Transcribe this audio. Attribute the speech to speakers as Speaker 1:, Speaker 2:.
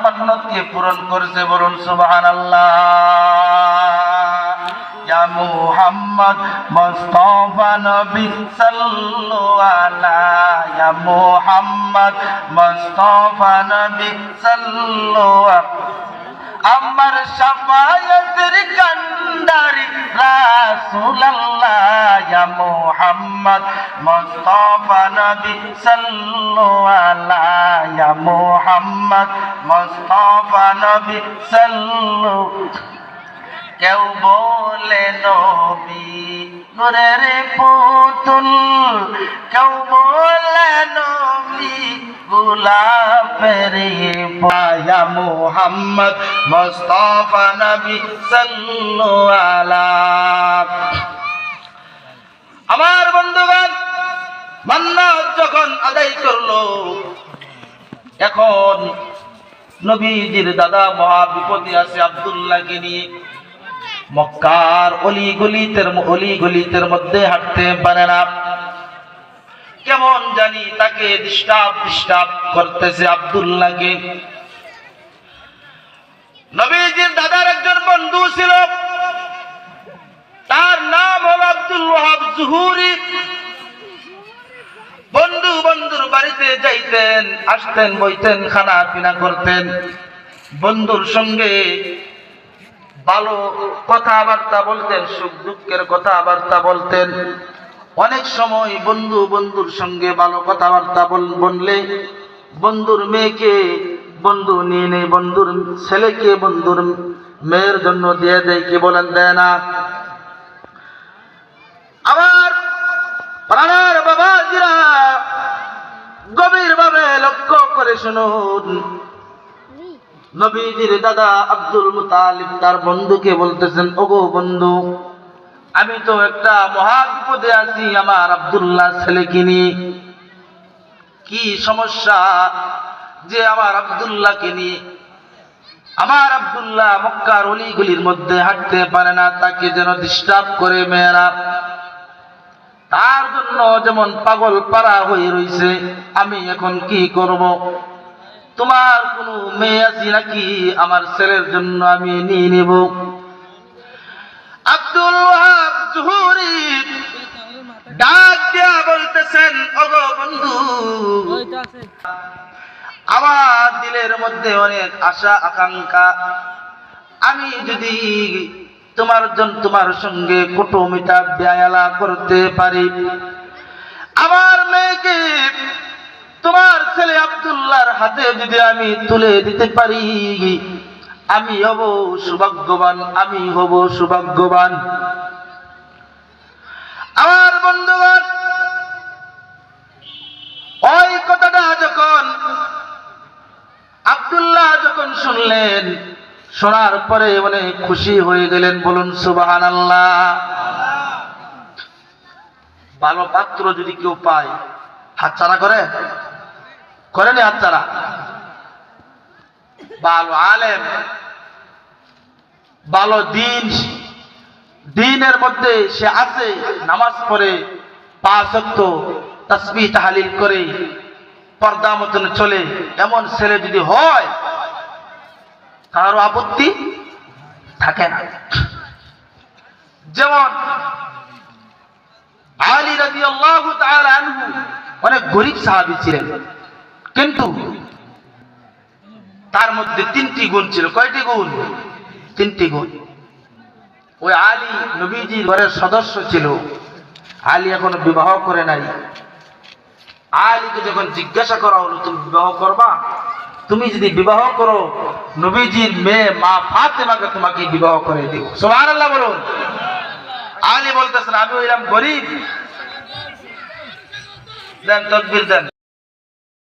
Speaker 1: মান্নতকে পূরণ করেছে, বলুন সুবহানাল্লাহ। ইয়া মুহাম্মদ মুস্তাফা নবী সাল্লু আলা, ইয়া মুহাম্মদ মুস্তাফা নবী সাল্লু আমার শাফায়াতের কান্ডারি রাসূলুল্লাহ, ইয়া মুহাম্মদ মুস্তাফা নবী সাল্লু আলা, ইয়া মুহাম্মদ মুস্তাফা নবী সাল্লু। কেউ বলে নবী নূরের পুতুল, কেউ বলে নবী গোলাপের পায়া, মুহাম্মদ মুস্তাফা নবী সাল্লু আলা। আমার বন্ধুগণ, মান্নাত যখন আদায় করলো, এখন নবীজির দাদা মহা বিপদে আছে আব্দুল্লাহকে নিয়ে। মক্কার অলিগলিতের মধ্যে হাঁটতে পারে না, কেমন জানি তাকে ডিস্টার্ব করতেছে আব্দুল্লাহকে। নবীজির দাদার একজন বন্ধু ছিল, তার নাম হলো আব্দুল ওয়াহাব জুহুরি। বন্ধুর বাড়িতে যাইতেন, আসতেন, বইতেন, খানা পিনা করতেন, বন্ধুর সঙ্গে ভালো কথাবার্তা বলতেন, সুখ দুঃখের কথাবার্তা বলতেন। অনেক সময় বন্ধুর সঙ্গে ভালো কথাবার্তা বললে বন্ধুর মেয়েকে বন্ধু নিয়ে নেই, বন্ধুর ছেলেকে বন্ধুর মেয়ের জন্য দিয়ে দেয়, কি বলেন, দেয় না? আমার প্রাণের বাবাজিরা, গভীরভাবে লক্ষ্য করে শুনুন। নবীজির দাদা আব্দুল মুতালিব তার বন্ধুকে বলতেছেন, ওগো বন্ধু, আমি তো একটা মহা বিপদে আছি আমার আব্দুল্লাহ ছেলেকে নিয়ে। কি সমস্যা যে আমার আব্দুল্লাহকে নিয়ে? আমার আব্দুল্লাহ মক্কার অলিগলির মধ্যে হাঁটতে পারে না, তাকে যেন ডিস্টার্ব করে মেয়েরা, তার জন্য যেমন পাগল পাড়া হয়ে রয়েছে। আমি এখন কি করব? তোমার কোনো মেয়ে আছে নাকি? আমার ছেলের জন্য আমি নিয়ে নেব। আব্দুল ওয়াহাব জুহুরি ডাক দিয়া বলতেছেন, ওগো বন্ধু, আমার দিলের মধ্যে অনেক আশা আকাঙ্ক্ষা। আমি যদি তোমার সঙ্গে কুটুমিতা বেয়ালা করতে পারি, আমার মেয়েকে তোমার ছেলে আব্দুল্লাহর হাতে যদি আমি তুলে দিতে পারি, আমি হব সৌভাগ্যবান, আমি হব সৌভাগ্যবান। আমার বন্ধুগণ, ওই কথাটা যখন আব্দুল্লাহ শুনলেন, শোনার পরে অনেক খুশি হয়ে গেলেন, বলুন সুবহানাল্লাহ। ভালো পাত্র যদি কেউ পায়, হাতছাড়া করেনি হাতছাড়া। ভালো আলেম, ভালো দিনের মধ্যে সে আছে, নামাজ পড়ে, 5 ওয়াক্ত তাসবিহ তাহলিল করে, পর্দা মতন চলে, এমন ছেলে যদি হয়, কারো আপত্তি থাকে না। যেমন আলী রাদিয়াল্লাহু তাআলা আনহু অনেক গরীব সাহাবী ছিলেন, কিন্তু তার মধ্যে 3টি গুণ ছিল। কয়টি গুণ? 3টি গুণ। ওই আলী নবীজির ঘরের সদস্য ছিল। আলী এখনো বিবাহ করে নাই। আলীকে যখন জিজ্ঞাসা করা হলো, তুমি বিবাহ করবা? তুমি যদি বিবাহ করো, নবীজির মেয়ে মা ফাতেমাকে তোমাকে বিবাহ করে দিব। সুবহানাল্লাহ বলুন। আলী বলতেছেন, আমি হইলাম গরীব। দেন তাকবীর দেন।